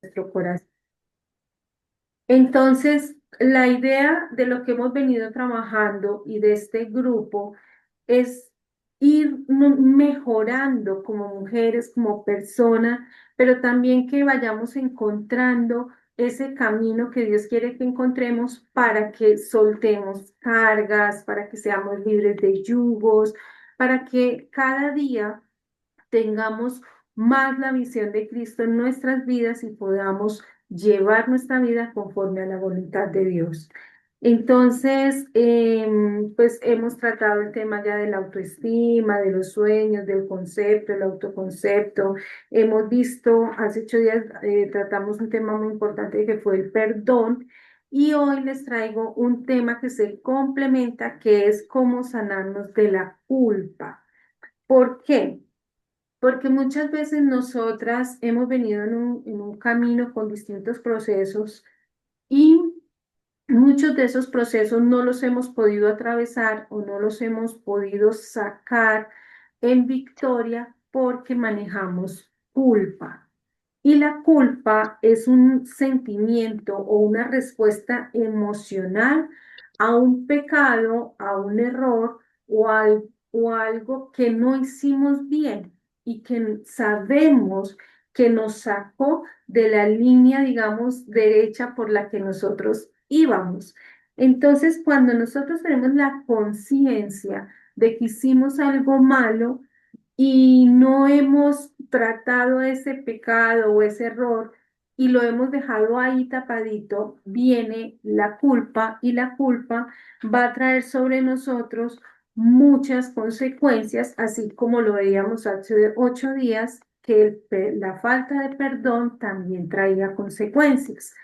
nuestro corazón. Entonces, la idea de lo que hemos venido trabajando y de este grupo es ir mejorando como mujeres, como personas, pero también que vayamos encontrando ese camino que Dios quiere que encontremos para que soltemos cargas, para que seamos libres de yugos, para que cada día tengamos más la visión de Cristo en nuestras vidas y podamos llevar nuestra vida conforme a la voluntad de Dios. Entonces, pues hemos tratado el tema ya de la autoestima, de los sueños, del concepto, el autoconcepto. Hemos visto, hace 8 días tratamos un tema muy importante que fue el perdón. Y hoy les traigo un tema que se complementa, que es cómo sanarnos de la culpa. ¿Por qué? Porque muchas veces nosotras hemos venido en un camino con distintos procesos y muchos de esos procesos no los hemos podido atravesar o no los hemos podido sacar en victoria porque manejamos culpa. Y la culpa es un sentimiento o una respuesta emocional a un pecado, a un error o algo que no hicimos bien y que sabemos que nos sacó de la línea, digamos, derecha por la que nosotros íbamos. Entonces, cuando nosotros tenemos la conciencia de que hicimos algo malo, y no hemos tratado ese pecado o ese error y lo hemos dejado ahí tapadito, viene la culpa y la culpa va a traer sobre nosotros muchas consecuencias, así como lo veíamos hace 8 días, que la falta de perdón también traía consecuencias.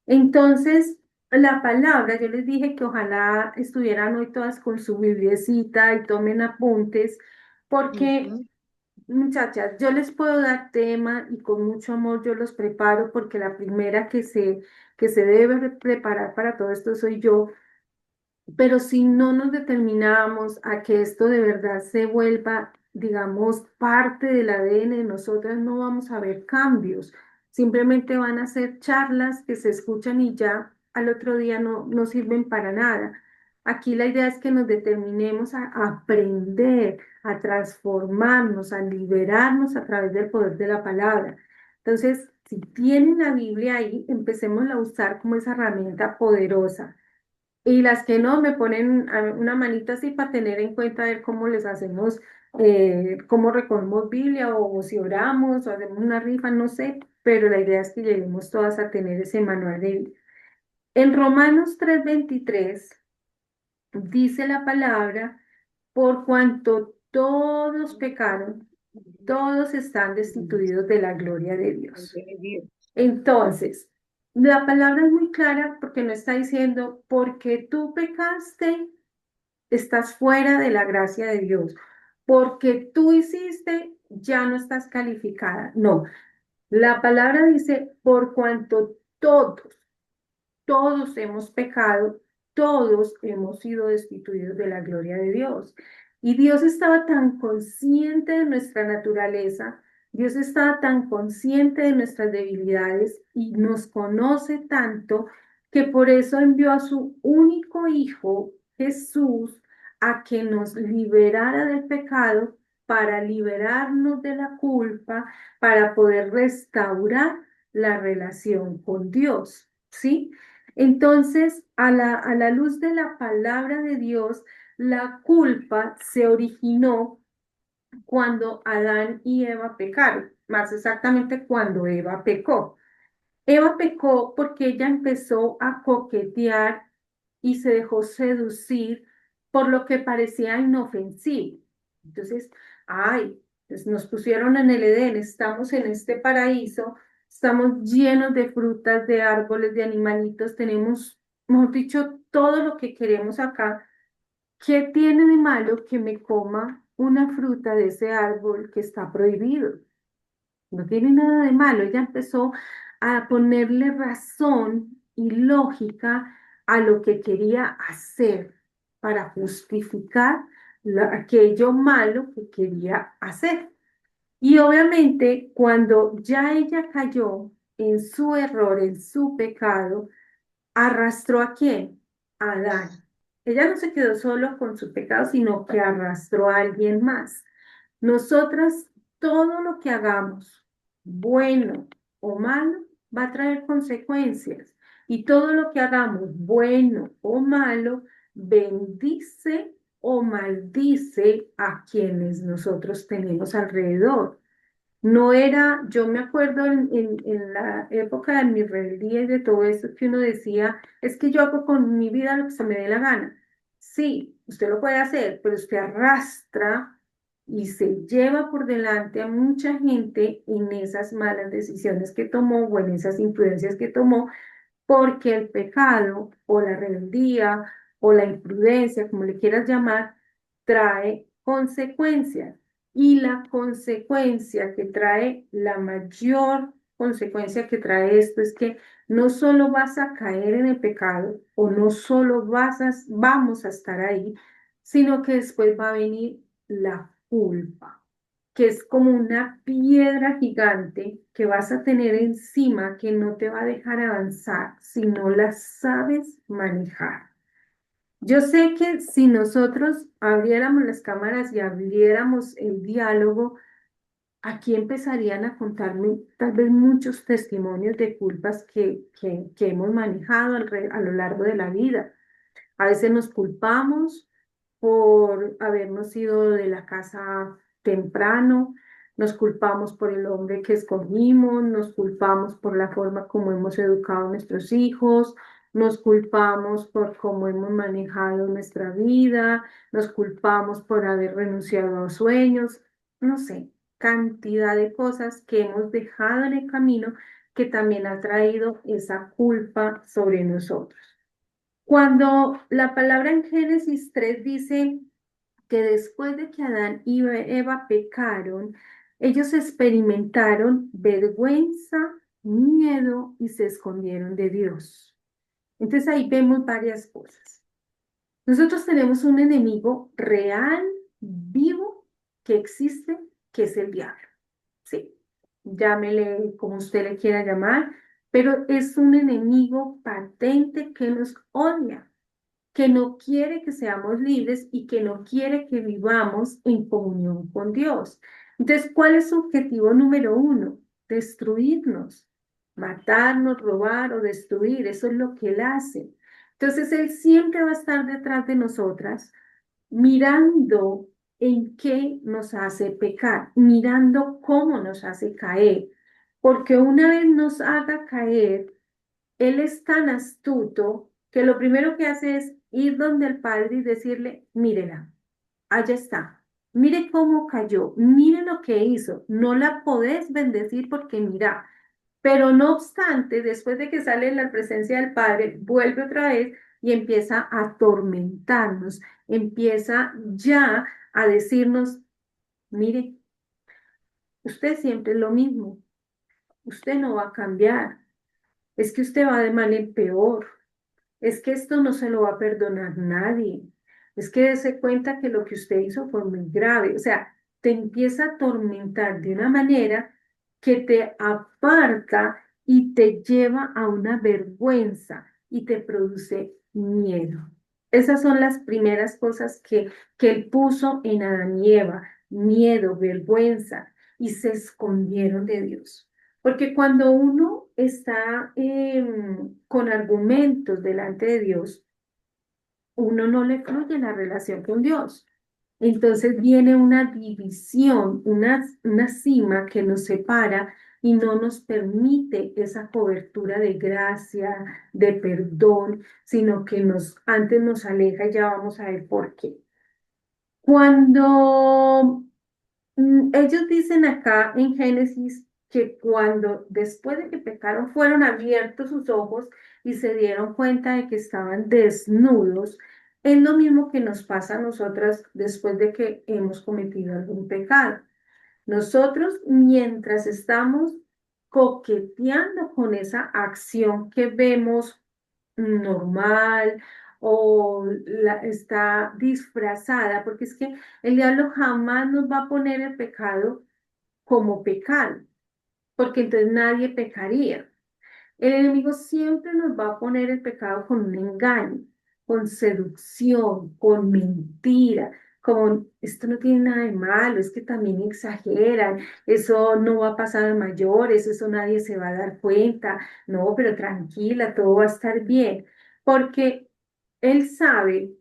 Entonces, la palabra, yo les dije que ojalá estuvieran hoy todas con su bibliecita y tomen apuntes, porque Ujú. muchachas, yo les puedo dar tema y con mucho amor yo los preparo porque la primera que se debe preparar para todo esto soy yo, pero si no nos determinamos a que esto de verdad se vuelva, digamos, parte del ADN de nosotras, no vamos a ver cambios. Simplemente van a ser charlas que se escuchan y ya al otro día no sirven para nada. Aquí la idea es que nos determinemos a aprender, a transformarnos, a liberarnos a través del poder de la palabra. Entonces, si tienen la Biblia ahí, empecemos a usar como esa herramienta poderosa. Y las que no, me ponen una manita así para tener en cuenta ver cómo les hacemos, cómo recogemos Biblia o si oramos o hacemos una rifa, no sé, pero la idea es que lleguemos todas a tener ese manual de Biblia. En Romanos 3:23 dice la palabra, por cuanto todos pecaron, todos están destituidos de la gloria de Dios. Entonces, la palabra es muy clara porque no está diciendo, porque tú pecaste, estás fuera de la gracia de Dios. Porque tú hiciste, ya no estás calificada. No, la palabra dice, por cuanto todos hemos pecado, todos hemos sido destituidos de la gloria de Dios. Y Dios estaba tan consciente de nuestra naturaleza, Dios estaba tan consciente de nuestras debilidades y nos conoce tanto que por eso envió a su único Hijo, Jesús, a que nos liberara del pecado, para liberarnos de la culpa, para poder restaurar la relación con Dios. ¿Sí? Entonces, a la luz de la palabra de Dios, la culpa se originó cuando Adán y Eva pecaron, más exactamente cuando Eva pecó. Eva pecó porque ella empezó a coquetear y se dejó seducir por lo que parecía inofensivo. Entonces, ay, pues nos pusieron en el Edén, estamos en este paraíso, estamos llenos de frutas, de árboles, de animalitos, tenemos, mejor dicho, todo lo que queremos acá. ¿Qué tiene de malo que me coma una fruta de ese árbol que está prohibido? No tiene nada de malo. Ella empezó a ponerle razón y lógica a lo que quería hacer para justificar aquello malo que quería hacer. Y obviamente cuando ya ella cayó en su error, en su pecado, ¿arrastró a quién? A Adán. Ella no se quedó solo con su pecado, sino que arrastró a alguien más. Nosotras, todo lo que hagamos, bueno o malo, va a traer consecuencias. Y todo lo que hagamos, bueno o malo, bendice o maldice a quienes nosotros tenemos alrededor. No era, yo me acuerdo en la época de mi rebeldía y de todo eso que uno decía, es que yo hago con mi vida lo que se me dé la gana. Sí, usted lo puede hacer, pero usted arrastra y se lleva por delante a mucha gente en esas malas decisiones que tomó o en esas influencias que tomó porque el pecado o la rebeldía o la imprudencia, como le quieras llamar, trae consecuencias. Y la consecuencia que trae, la mayor consecuencia que trae esto es que no solo vas a caer en el pecado o no solo vamos a estar ahí, sino que después va a venir la culpa, que es como una piedra gigante que vas a tener encima que no te va a dejar avanzar si no la sabes manejar. Yo sé que si nosotros abriéramos las cámaras y abriéramos el diálogo, aquí empezarían a contarme tal vez muchos testimonios de culpas que hemos manejado a lo largo de la vida. A veces nos culpamos por habernos ido de la casa temprano, nos culpamos por el hombre que escogimos, nos culpamos por la forma como hemos educado a nuestros hijos, nos culpamos por cómo hemos manejado nuestra vida, nos culpamos por haber renunciado a sueños, no sé, cantidad de cosas que hemos dejado en el camino que también ha traído esa culpa sobre nosotros. Cuando la palabra en Génesis 3 dice que después de que Adán y Eva pecaron, ellos experimentaron vergüenza, miedo y se escondieron de Dios. Entonces ahí vemos varias cosas. Nosotros tenemos un enemigo real, vivo, que existe, que es el diablo. Sí, llámele como usted le quiera llamar, pero es un enemigo patente que nos odia, que no quiere que seamos libres y que no quiere que vivamos en comunión con Dios. Entonces, ¿cuál es su objetivo número uno? Destruirnos, matarnos, robar o destruir. Eso es lo que Él hace. Entonces, Él siempre va a estar detrás de nosotras, mirando en qué nos hace pecar, mirando cómo nos hace caer. Porque una vez nos haga caer, él es tan astuto que lo primero que hace es ir donde el padre y decirle, mírela, allá está, mire cómo cayó, mire lo que hizo, no la podés bendecir porque mira, pero no obstante, después de que sale en la presencia del padre, vuelve otra vez y empieza a atormentarnos, empieza ya a decirnos, mire, usted siempre es lo mismo, usted no va a cambiar, es que usted va de mal en peor. Es que esto no se lo va a perdonar nadie. Es que dése cuenta que lo que usted hizo fue muy grave. O sea, te empieza a atormentar de una manera que te aparta y te lleva a una vergüenza y te produce miedo. Esas son las primeras cosas que él puso en Adán y Eva, miedo, vergüenza, y se escondieron de Dios. Porque cuando uno está con argumentos delante de Dios, uno no le fluye la relación con Dios. Entonces viene una división, una cima que nos separa y no nos permite esa cobertura de gracia, de perdón, sino que antes nos aleja y ya vamos a ver por qué. Cuando ellos dicen acá en Génesis que cuando después de que pecaron fueron abiertos sus ojos y se dieron cuenta de que estaban desnudos, es lo mismo que nos pasa a nosotras después de que hemos cometido algún pecado. Nosotros, mientras estamos coqueteando con esa acción que vemos normal o está disfrazada, porque es que el diablo jamás nos va a poner el pecado como pecado, porque entonces nadie pecaría. El enemigo siempre nos va a poner el pecado con un engaño, con seducción, con mentira, con esto no tiene nada de malo, es que también exageran, eso no va a pasar a mayores, eso nadie se va a dar cuenta, no, pero tranquila, todo va a estar bien, porque él sabe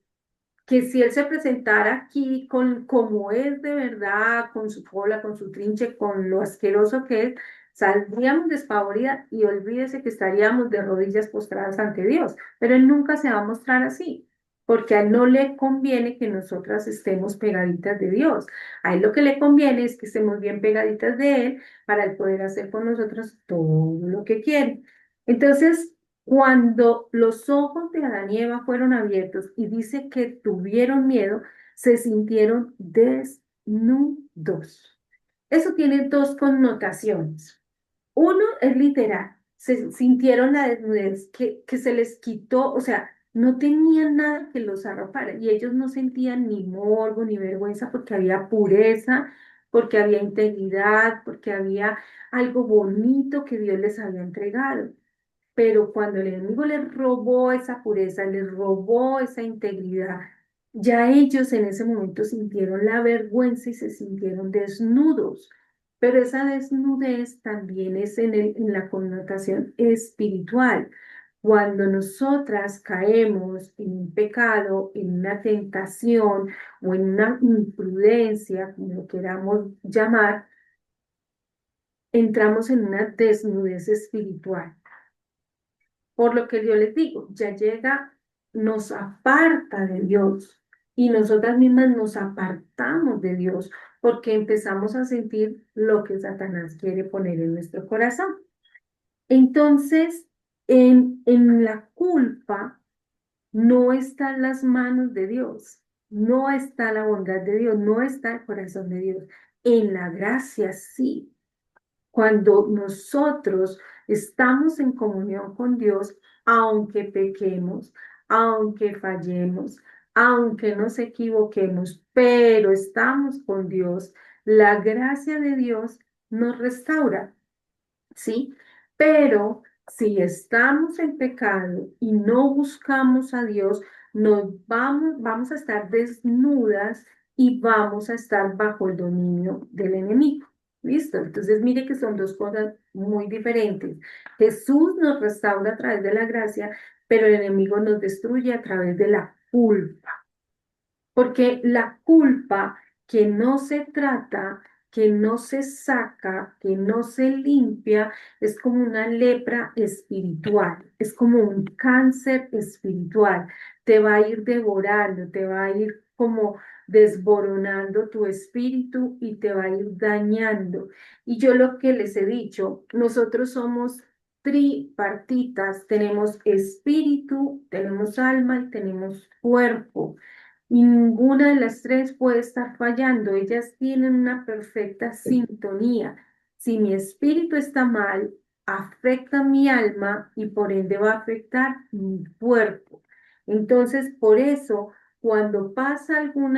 que si él se presentara aquí con como es de verdad, con su cola, con su trinche, con lo asqueroso que es, saldríamos despavoridas y olvídese que estaríamos de rodillas postradas ante Dios. Pero él nunca se va a mostrar así, porque a él no le conviene que nosotras estemos pegaditas de Dios. A él lo que le conviene es que estemos bien pegaditas de él para él poder hacer con nosotros todo lo que quiere. Entonces, cuando los ojos de Adán y Eva fueron abiertos y dice que tuvieron miedo, se sintieron desnudos. Eso tiene dos connotaciones. Uno es literal, se sintieron la desnudez, que se les quitó, o sea, no tenían nada que los arropara y ellos no sentían ni morbo ni vergüenza porque había pureza, porque había integridad, porque había algo bonito que Dios les había entregado. Pero cuando el enemigo les robó esa pureza, les robó esa integridad, ya ellos en ese momento sintieron la vergüenza y se sintieron desnudos. Pero esa desnudez también es en la connotación espiritual. Cuando nosotras caemos en un pecado, en una tentación o en una imprudencia, como lo queramos llamar, entramos en una desnudez espiritual. Por lo que yo les digo, ya llega, nos aparta de Dios y nosotras mismas nos apartamos de Dios porque empezamos a sentir lo que Satanás quiere poner en nuestro corazón. Entonces, en la culpa no están las manos de Dios, no está la bondad de Dios, no está el corazón de Dios. En la gracia sí. Cuando nosotros estamos en comunión con Dios, aunque pequemos, aunque fallemos, aunque nos equivoquemos, pero estamos con Dios, la gracia de Dios nos restaura, ¿sí? Pero si estamos en pecado y no buscamos a Dios, vamos a estar desnudas y vamos a estar bajo el dominio del enemigo. ¿Listo? Entonces, mire que son dos cosas muy diferentes. Jesús nos restaura a través de la gracia, pero el enemigo nos destruye a través de la culpa. Porque la culpa que no se trata, que no se saca, que no se limpia, es como una lepra espiritual, es como un cáncer espiritual. Te va a ir devorando, te va a ir como desboronando tu espíritu y te va a ir dañando. Y yo lo que les he dicho, nosotros somos tripartitas, tenemos espíritu, tenemos alma y tenemos cuerpo. Y ninguna de las tres puede estar fallando. Ellas tienen una perfecta sintonía. Si mi espíritu está mal, afecta mi alma y por ende va a afectar mi cuerpo. Entonces, por eso, cuando pasa algo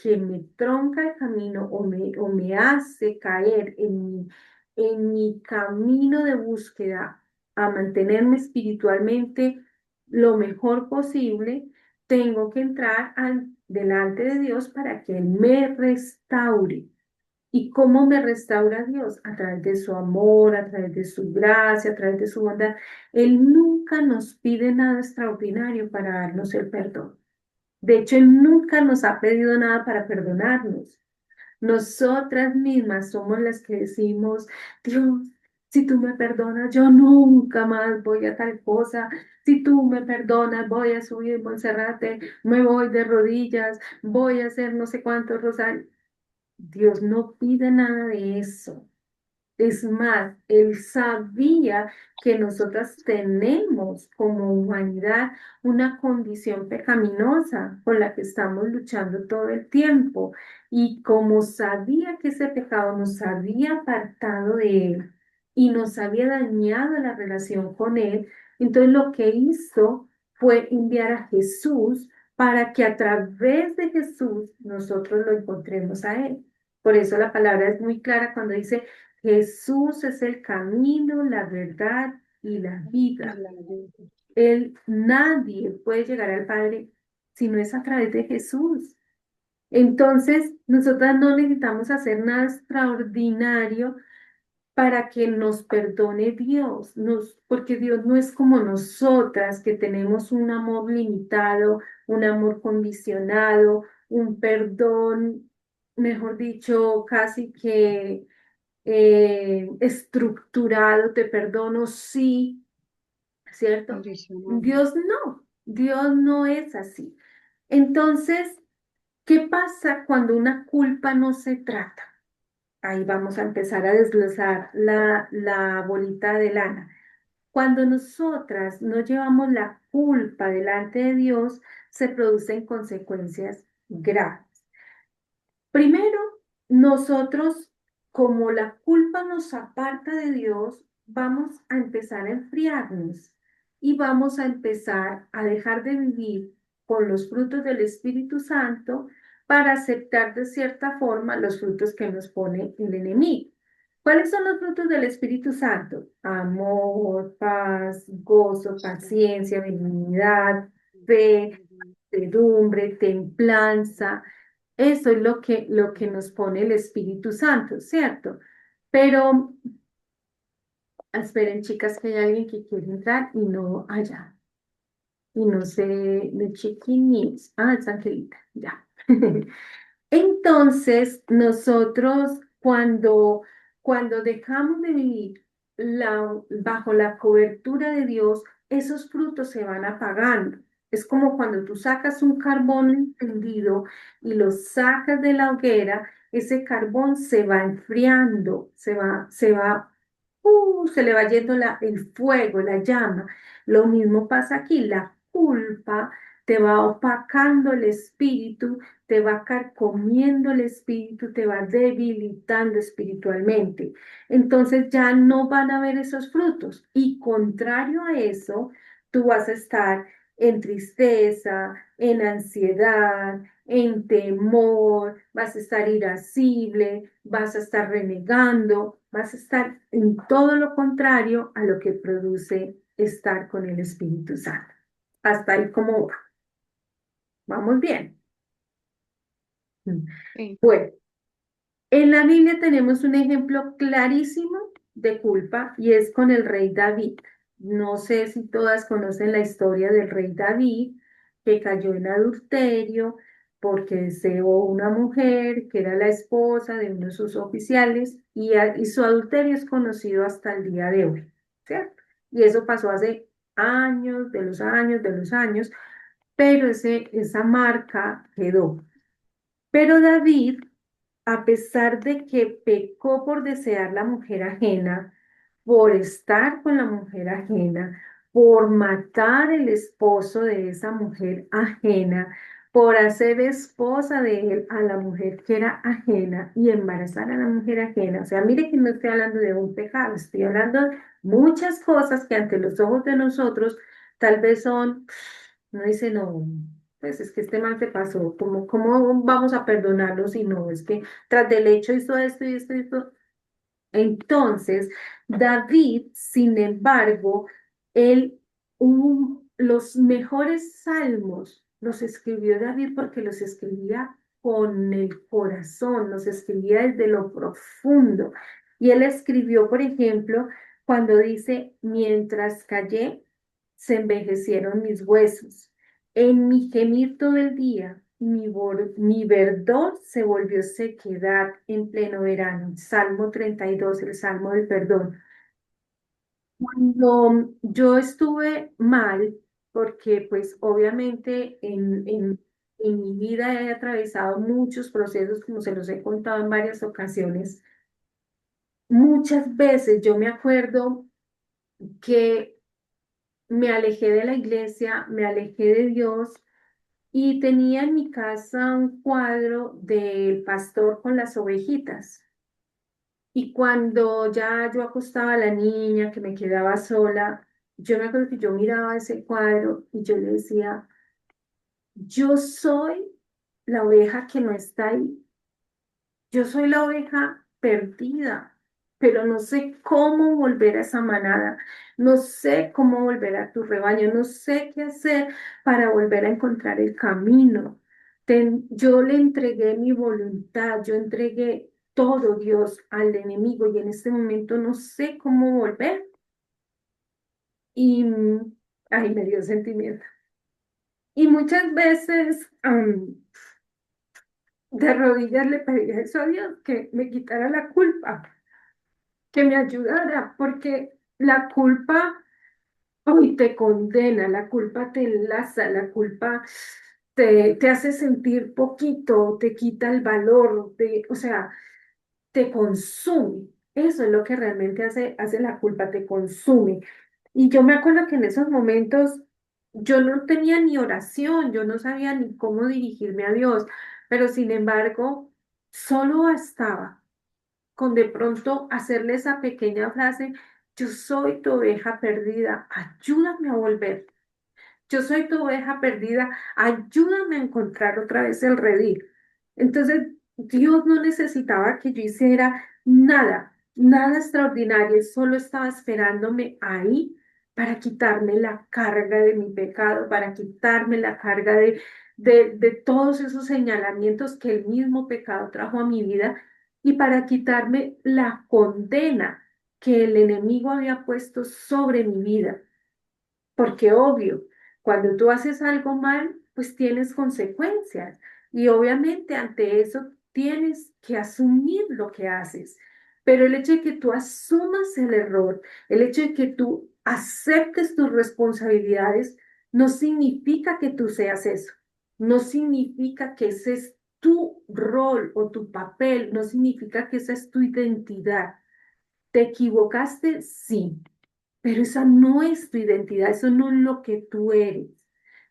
que me tronca el camino o me hace caer en mi camino de búsqueda a mantenerme espiritualmente lo mejor posible, tengo que entrar delante de Dios para que Él me restaure. ¿Y cómo me restaura Dios? A través de su amor, a través de su gracia, a través de su bondad. Él nunca nos pide nada extraordinario para darnos el perdón. De hecho, Él nunca nos ha pedido nada para perdonarnos. Nosotras mismas somos las que decimos, Dios, si tú me perdonas, yo nunca más voy a tal cosa. Si tú me perdonas, voy a subir Monserrate, me voy de rodillas, voy a hacer no sé cuántos rosarios. Dios no pide nada de eso. Es más, él sabía que nosotras tenemos como humanidad una condición pecaminosa con la que estamos luchando todo el tiempo. Y como sabía que ese pecado nos había apartado de él y nos había dañado la relación con él, entonces lo que hizo fue enviar a Jesús para que a través de Jesús nosotros lo encontremos a él. Por eso la palabra es muy clara cuando dice Jesús es el camino, la verdad y la y vida. la vida. Nadie puede llegar al Padre si no es a través de Jesús. Entonces, nosotras no necesitamos hacer nada extraordinario para que nos perdone Dios, porque Dios no es como nosotras, que tenemos un amor limitado, un amor condicionado, un perdón, mejor dicho, casi que estructurado, te perdono, sí, ¿cierto? Condicionado. Dios no es así. Entonces, ¿qué pasa cuando una culpa no se trata? Ahí vamos a empezar a desglosar la bolita de lana. Cuando nosotras no llevamos la culpa delante de Dios, se producen consecuencias graves. Primero, nosotros, como la culpa nos aparta de Dios, vamos a empezar a enfriarnos y vamos a empezar a dejar de vivir con los frutos del Espíritu Santo para aceptar de cierta forma los frutos que nos pone el enemigo. ¿Cuáles son los frutos del Espíritu Santo? Amor, paz, gozo, paciencia, benignidad, fe, mansedumbre, templanza. Eso es lo que nos pone el Espíritu Santo, ¿cierto? Pero esperen, chicas, que hay alguien que quiere entrar y no allá. Y no sé, de chiquinis. Ah, es Angelita, ya. Entonces, nosotros cuando dejamos de vivir bajo la cobertura de Dios, esos frutos se van apagando. Es como cuando tú sacas un carbón encendido y lo sacas de la hoguera, ese carbón se va enfriando, se le va yendo el fuego, la llama. Lo mismo pasa aquí, la culpa te va opacando el espíritu, te va carcomiendo el espíritu, te va debilitando espiritualmente. Entonces ya no van a haber esos frutos. Y contrario a eso, tú vas a estar en tristeza, en ansiedad, en temor, vas a estar irascible, vas a estar renegando, vas a estar en todo lo contrario a lo que produce estar con el Espíritu Santo. Hasta ahí como vamos bien. Sí. Bueno, en la Biblia tenemos un ejemplo clarísimo de culpa y es con el rey David. No sé si todas conocen la historia del rey David, que cayó en adulterio porque deseó una mujer que era la esposa de uno de sus oficiales y su adulterio es conocido hasta el día de hoy, ¿cierto? Y eso pasó hace años, de los años, pero esa marca quedó. Pero David, a pesar de que pecó por desear la mujer ajena, por estar con la mujer ajena, por matar el esposo de esa mujer ajena, por hacer esposa de él a la mujer que era ajena y embarazar a la mujer ajena. O sea, mire que no estoy hablando de un pecado, estoy hablando de muchas cosas que ante los ojos de nosotros tal vez son, no dice, no, pues es que este mal se pasó, ¿cómo vamos a perdonarlo si no? Es que tras del hecho hizo esto y esto y esto. Entonces, David, sin embargo, los mejores salmos los escribió David porque los escribía con el corazón, los escribía desde lo profundo. Y él escribió, por ejemplo, cuando dice, mientras callé, se envejecieron mis huesos. En mi gemir todo el día, mi verdor se volvió sequedad en pleno verano. Salmo 32, el Salmo del perdón. Cuando yo estuve mal, porque pues obviamente en mi vida he atravesado muchos procesos, como se los he contado en varias ocasiones, muchas veces yo me acuerdo que me alejé de la iglesia, me alejé de Dios y tenía en mi casa un cuadro del pastor con las ovejitas. Y cuando ya yo acostaba a la niña, que me quedaba sola, yo me acuerdo que yo miraba ese cuadro y yo le decía, yo soy la oveja que no está ahí, yo soy la oveja perdida. pero no sé cómo volver a esa manada, no sé cómo volver a tu rebaño, no sé qué hacer para volver a encontrar el camino. Yo le entregué mi voluntad, yo entregué todo, Dios, al enemigo y en este momento no sé cómo volver y ay, me dio sentimiento. Y muchas veces de rodillas le pedí eso a Dios, que me quitara la culpa, que me ayudara, porque la culpa hoy te condena, la culpa te enlaza, la culpa te hace sentir poquito, te quita el valor, o sea, te consume. Eso es lo que realmente hace la culpa, te consume. Y yo me acuerdo que en esos momentos yo no tenía ni oración, yo no sabía ni cómo dirigirme a Dios, pero sin embargo, solo bastaba con de pronto hacerle esa pequeña frase, yo soy tu oveja perdida, ayúdame a volver. Yo soy tu oveja perdida, ayúdame a encontrar otra vez el redil. Entonces, Dios no necesitaba que yo hiciera nada, nada extraordinario, solo estaba esperándome ahí para quitarme la carga de mi pecado, para quitarme la carga de todos esos señalamientos que el mismo pecado trajo a mi vida y para quitarme la condena que el enemigo había puesto sobre mi vida. Porque obvio, cuando tú haces algo mal, pues tienes consecuencias. Y obviamente ante eso tienes que asumir lo que haces. Pero el hecho de que tú asumas el error, el hecho de que tú aceptes tus responsabilidades, no significa que tú seas eso. No significa que ese es tu rol o tu papel. No significa que esa es tu identidad. ¿Te equivocaste? Sí, pero esa no es tu identidad, eso no es lo que tú eres.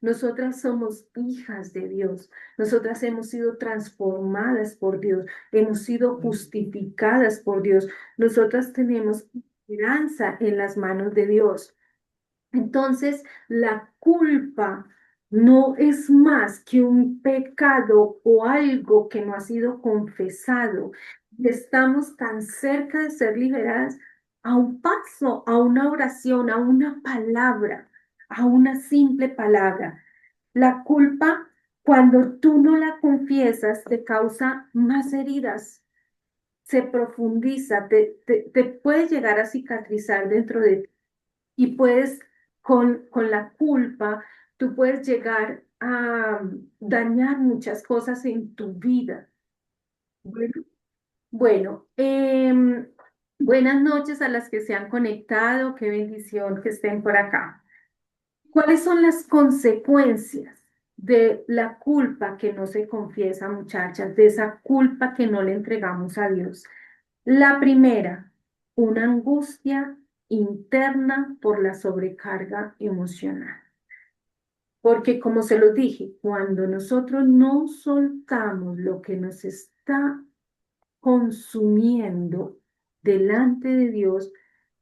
Nosotras somos hijas de Dios, nosotras hemos sido transformadas por Dios, hemos sido justificadas por Dios, nosotras tenemos esperanza en las manos de Dios. Entonces, la culpa no es más que un pecado o algo que no ha sido confesado. Estamos tan cerca de ser liberadas a un paso, a una oración, a una palabra, a una simple palabra. La culpa, cuando tú no la confiesas, te causa más heridas, se profundiza, te puede llegar a cicatrizar dentro de ti y puedes, con la culpa, tú puedes llegar a dañar muchas cosas en tu vida. Bueno, bueno, buenas noches a las que se han conectado, qué bendición que estén por acá. ¿Cuáles son las consecuencias de la culpa que no se confiesa, muchachas, de esa culpa que no le entregamos a Dios? La primera, una angustia interna por la sobrecarga emocional. Porque como se los dije, cuando nosotros no soltamos lo que nos está consumiendo delante de Dios,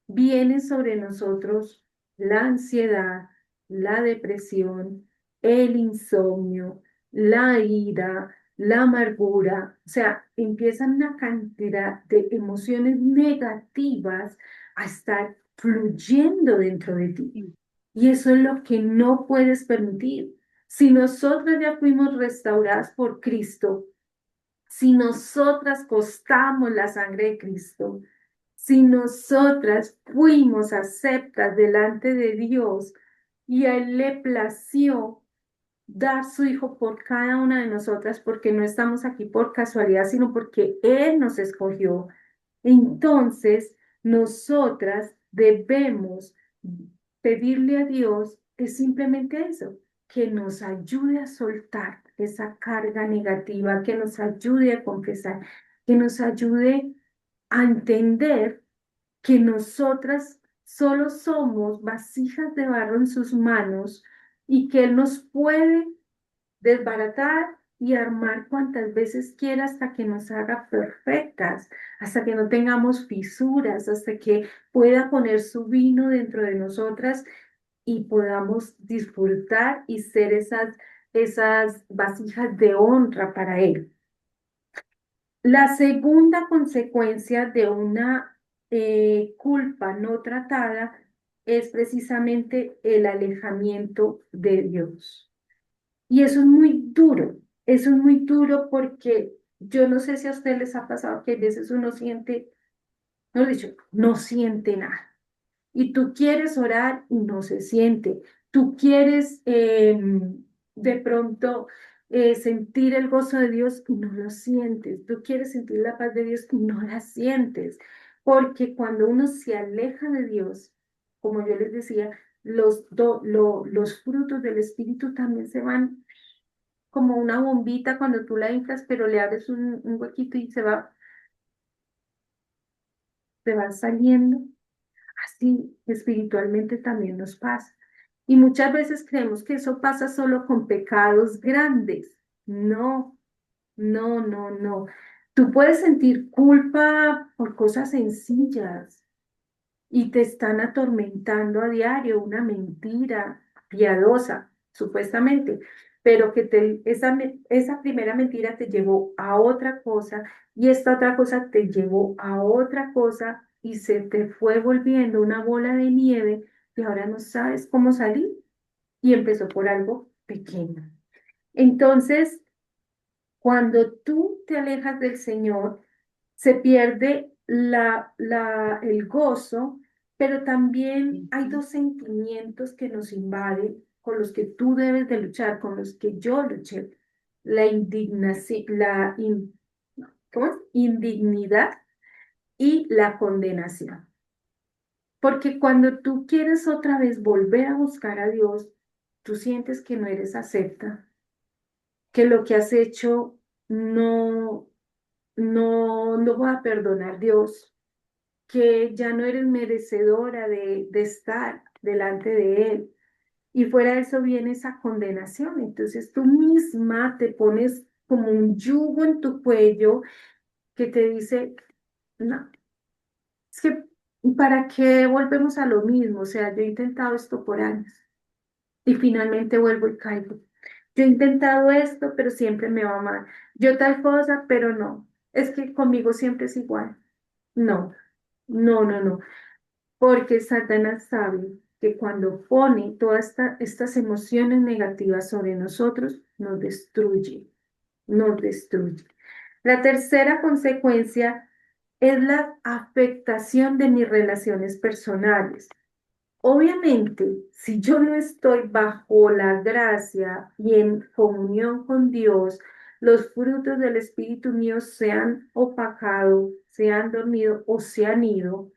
viene sobre nosotros la ansiedad, la depresión, el insomnio, la ira, la amargura, o sea, empiezan una cantidad de emociones negativas a estar fluyendo dentro de ti. Y eso es lo que no puedes permitir. Si nosotros ya fuimos restauradas por Cristo, si nosotras costamos la sangre de Cristo, si nosotras fuimos aceptas delante de Dios y a Él le plació dar su Hijo por cada una de nosotras, porque no estamos aquí por casualidad, sino porque Él nos escogió, entonces nosotras debemos pedirle a Dios es simplemente eso, que nos ayude a soltar esa carga negativa, que nos ayude a confesar, que nos ayude a entender que nosotras solo somos vasijas de barro en sus manos y que Él nos puede desbaratar y armar cuantas veces quiera hasta que nos haga perfectas, hasta que no tengamos fisuras, hasta que pueda poner su vino dentro de nosotras y podamos disfrutar y ser esas vasijas de honra para Él. La segunda consecuencia de una culpa no tratada es precisamente el alejamiento de Dios. Y eso es muy duro porque yo no sé si a ustedes les ha pasado que a veces uno siente, no dicho, no siente nada. Y tú quieres orar y no se siente. Tú quieres de pronto sentir el gozo de Dios y no lo sientes. Tú quieres sentir la paz de Dios y no la sientes. Porque cuando uno se aleja de Dios, como yo les decía, los frutos del Espíritu también se van como una bombita cuando tú la inflas, pero le abres un huequito y se van saliendo. Así espiritualmente también nos pasa. Y muchas veces creemos que eso pasa solo con pecados grandes. No, no, no, no. Tú puedes sentir culpa por cosas sencillas y te están atormentando a diario una mentira piadosa, supuestamente, pero que esa primera mentira te llevó a otra cosa y esta otra cosa te llevó a otra cosa y se te fue volviendo una bola de nieve y ahora no sabes cómo salir y empezó por algo pequeño. Entonces, cuando tú te alejas del Señor, se pierde el gozo, pero también hay dos sentimientos que nos invaden, con los que tú debes de luchar, con los que yo luché. La indignación, ¿cómo es? Indignidad y la condenación. Porque cuando tú quieres otra vez volver a buscar a Dios, tú sientes que no eres acepta, que lo que has hecho no, no va a perdonar Dios, que ya no eres merecedora de estar delante de Él. Y fuera de eso viene esa condenación. Entonces tú misma te pones como un yugo en tu cuello que te dice, no, es que ¿para qué volvemos a lo mismo? O sea, yo he intentado esto por años y finalmente vuelvo y caigo. Yo he intentado esto, pero siempre me va mal. Yo tal cosa, pero no. Es que conmigo siempre es igual. No, no, no, no. Porque Satanás sabe que cuando pone todas estas emociones negativas sobre nosotros, nos destruye, nos destruye. La tercera consecuencia es la afectación de mis relaciones personales. Obviamente, si yo no estoy bajo la gracia y en comunión con Dios, los frutos del Espíritu mío se han opacado, se han dormido o se han ido,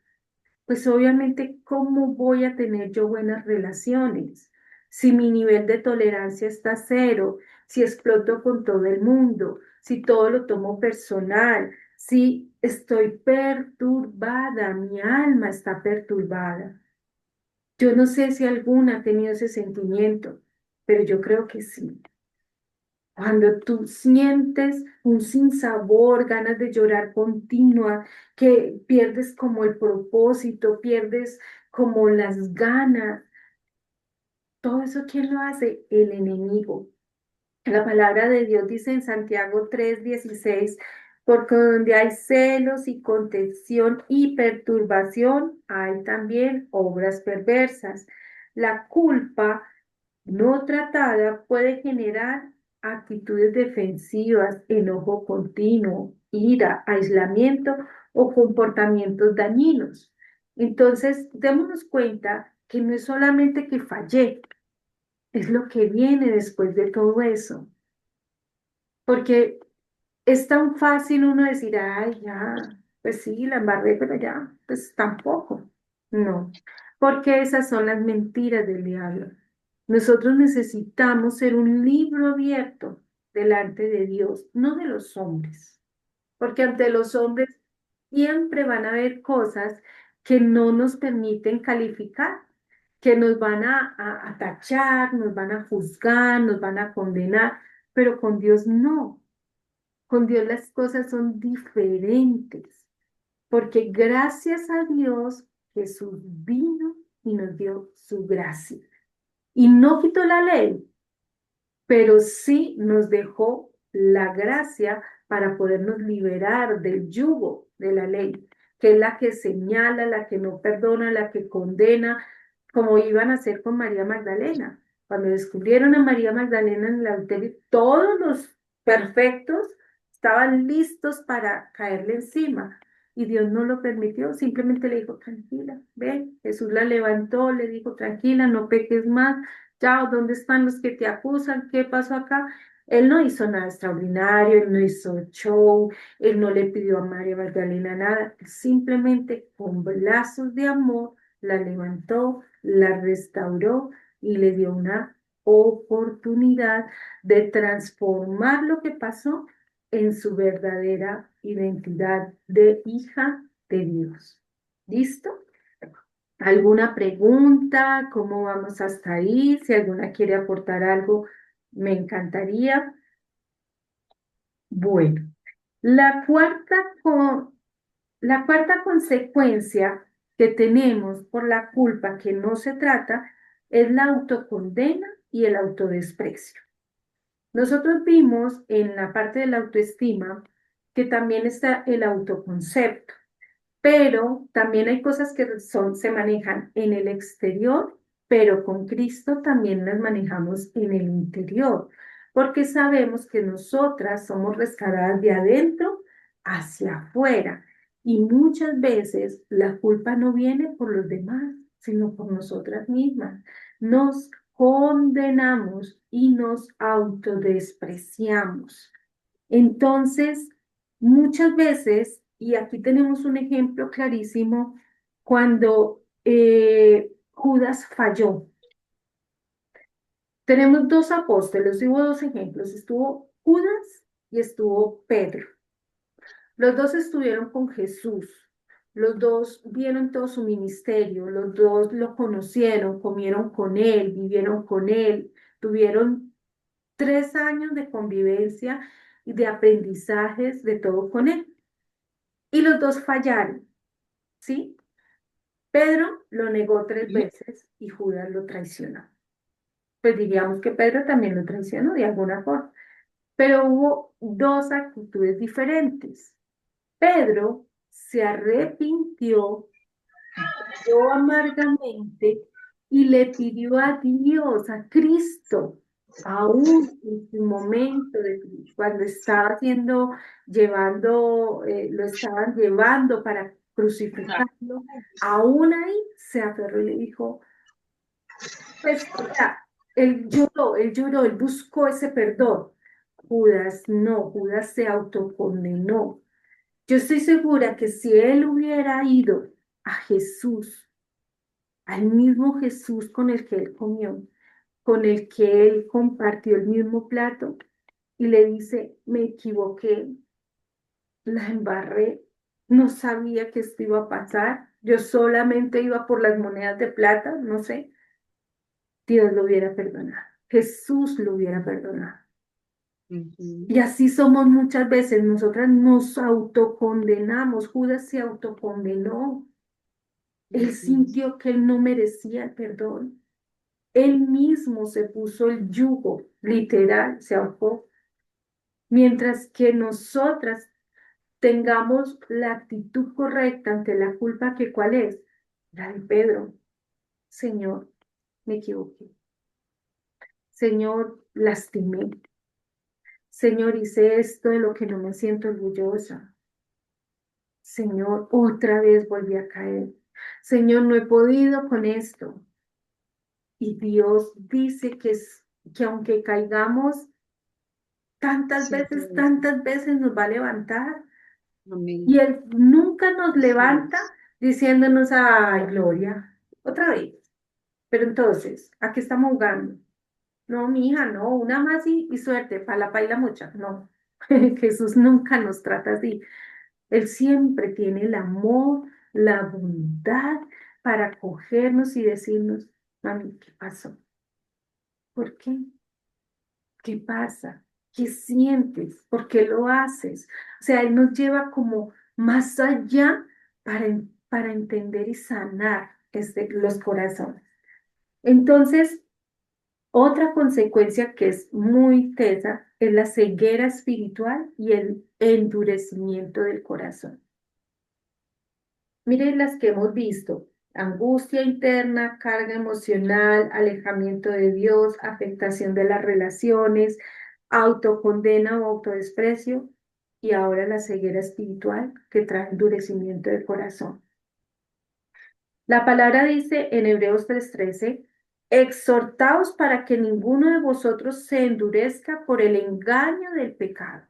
pues obviamente, ¿cómo voy a tener yo buenas relaciones? Si mi nivel de tolerancia está cero, si exploto con todo el mundo, si todo lo tomo personal, si estoy perturbada, mi alma está perturbada. Yo no sé si alguna ha tenido ese sentimiento, pero yo creo que sí. Cuando tú sientes un sinsabor, ganas de llorar continua, que pierdes como el propósito, pierdes como las ganas, todo eso, ¿quién lo hace? El enemigo. La palabra de Dios dice en Santiago 3:16, porque donde hay celos y contención y perturbación, hay también obras perversas. La culpa no tratada puede generar actitudes defensivas, enojo continuo, ira, aislamiento o comportamientos dañinos. Entonces, démonos cuenta que no es solamente que fallé, es lo que viene después de todo eso. Porque es tan fácil uno decir, ay, ya, pues sí, la embarré, pero ya, pues tampoco. No, porque esas son las mentiras del diablo. Nosotros necesitamos ser un libro abierto delante de Dios, no de los hombres, porque ante los hombres siempre van a haber cosas que no nos permiten calificar, que nos van a tachar, nos van a juzgar, nos van a condenar, pero con Dios no. Con Dios las cosas son diferentes, porque gracias a Dios Jesús vino y nos dio su gracia. Y no quitó la ley, pero sí nos dejó la gracia para podernos liberar del yugo de la ley. que es la que señala, la que no perdona, la que condena, como iban a hacer con María Magdalena. Cuando descubrieron a María Magdalena en el adulterio, todos los perfectos estaban listos para caerle encima. Y Dios no lo permitió, simplemente le dijo, tranquila, ve, Jesús la levantó, le dijo, tranquila, no peques más, chao, ¿dónde están los que te acusan? ¿Qué pasó acá? Él no hizo nada extraordinario, él no hizo show, él no le pidió a María Magdalena nada, simplemente con lazos de amor la levantó, la restauró y le dio una oportunidad de transformar lo que pasó en su verdadera identidad de hija de Dios. ¿Listo? ¿Alguna pregunta? ¿Cómo vamos hasta ahí? Si alguna quiere aportar algo, me encantaría. Bueno, la cuarta, la cuarta consecuencia que tenemos por la culpa que no se trata es la autocondena y el autodesprecio. Nosotros vimos en la parte de la autoestima que también está el autoconcepto, pero también hay cosas que se manejan en el exterior, pero con Cristo también las manejamos en el interior, porque sabemos que nosotras somos rescatadas de adentro hacia afuera y muchas veces la culpa no viene por los demás, sino por nosotras mismas. Nos condenamos y nos autodespreciamos. Entonces, muchas veces, y aquí tenemos un ejemplo clarísimo, cuando Judas falló. Tenemos dos apóstoles, hubo dos ejemplos, estuvo Judas y estuvo Pedro. Los dos estuvieron con Jesús, los dos vieron todo su ministerio, los dos lo conocieron, comieron con él, vivieron con él, tuvieron 3 años de convivencia y de aprendizajes de todo con él. Y los dos fallaron, ¿sí? Pedro lo negó 3 veces y Judas lo traicionó. Pues diríamos que Pedro también lo traicionó de alguna forma, pero hubo dos actitudes diferentes. Pedro se arrepintió, lloró amargamente y le pidió a Dios, a Cristo, aún en su momento de cuando estaba siendo lo estaban llevando para crucificarlo, aún ahí se aferró y le dijo, pues, o sea, él buscó ese perdón. Judas no, Judas se autocondenó. Yo estoy segura que si él hubiera ido a Jesús, al mismo Jesús con el que él comió, con el que él compartió el mismo plato, y le dice, me equivoqué, la embarré, no sabía que esto iba a pasar, yo solamente iba por las monedas de plata, no sé, Dios lo hubiera perdonado, Jesús lo hubiera perdonado. Ujú, Y así somos muchas veces, nosotras nos autocondenamos, Judas se autocondenó. Él ujú. sintió que él no merecía el perdón. Él mismo se puso el yugo, literal, se ahogó. Mientras que nosotras tengamos la actitud correcta ante la culpa, que ¿cuál es? La de Pedro. Señor, me equivoqué. Señor, lastimé. Señor, hice esto de lo que no me siento orgullosa. Señor, otra vez volví a caer. Señor, no he podido con esto. Y Dios dice que aunque caigamos Siete tantas veces. veces nos va a levantar. Y Amén. Él nunca nos Así levanta es. diciéndonos, ay, Gloria, otra vez. Pero entonces, ¿a qué estamos jugando? No, mi hija, no, una más y suerte, para la paila mucha. No, Jesús nunca nos trata así. Él siempre tiene el amor, la bondad para cogernos y decirnos, mami, ¿qué pasó? ¿Por qué? ¿Qué pasa? ¿Qué sientes? ¿Por qué lo haces? O sea, Él nos lleva como más allá para entender y sanar los corazones. Entonces, otra consecuencia que es muy tesa es la ceguera espiritual y el endurecimiento del corazón. Miren las que hemos visto: angustia interna, carga emocional, alejamiento de Dios, afectación de las relaciones, autocondena o autodesprecio, y ahora la ceguera espiritual que trae endurecimiento de corazón. La palabra dice en Hebreos 3:13, exhortaos para que ninguno de vosotros se endurezca por el engaño del pecado.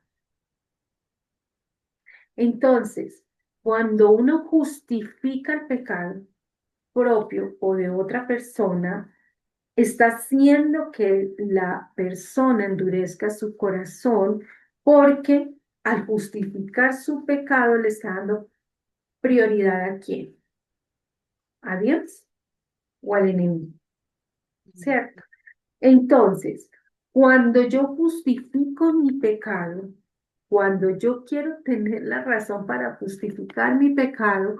Entonces, cuando uno justifica el pecado propio o de otra persona, está haciendo que la persona endurezca su corazón, porque al justificar su pecado le está dando prioridad ¿a quién? ¿A Dios o al enemigo? ¿Cierto? Entonces, cuando yo justifico mi pecado, cuando yo quiero tener la razón para justificar mi pecado,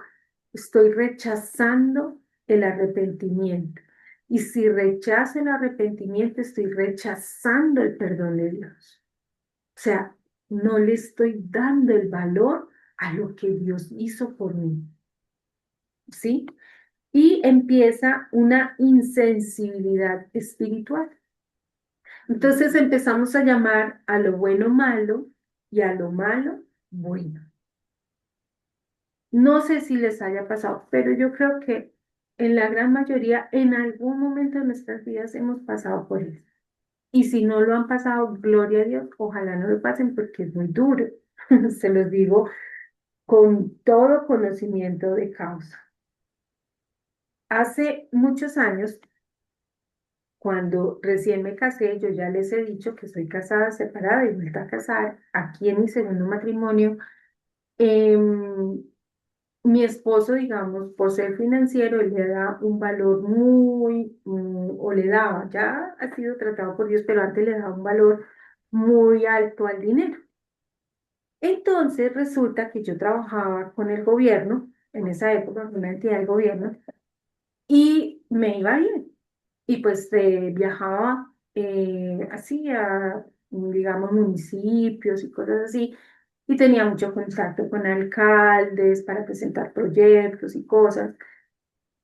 estoy rechazando el arrepentimiento. Y si rechazo el arrepentimiento, estoy rechazando el perdón de Dios. O sea, no le estoy dando el valor a lo que Dios hizo por mí. ¿Sí? Y empieza una insensibilidad espiritual. Entonces empezamos a llamar a lo bueno malo y a lo malo bueno. No sé si les haya pasado, pero yo creo que en la gran mayoría, en algún momento de nuestras vidas hemos pasado por eso. Y si no lo han pasado, gloria a Dios, ojalá no lo pasen porque es muy duro. Se los digo con todo conocimiento de causa. Hace muchos años, cuando recién me casé, yo ya les he dicho que soy casada, separada y vuelta a casar. Aquí en mi segundo matrimonio, em, mi esposo, digamos, por ser financiero, él le da un valor muy, o le daba, ya ha sido tratado por Dios, pero antes le daba un valor muy alto al dinero. Entonces resulta que yo trabajaba con el gobierno, en esa época, con una entidad del gobierno, y me iba bien. Y pues viajaba así a, digamos, municipios y cosas así, y tenía mucho contacto con alcaldes para presentar proyectos y cosas.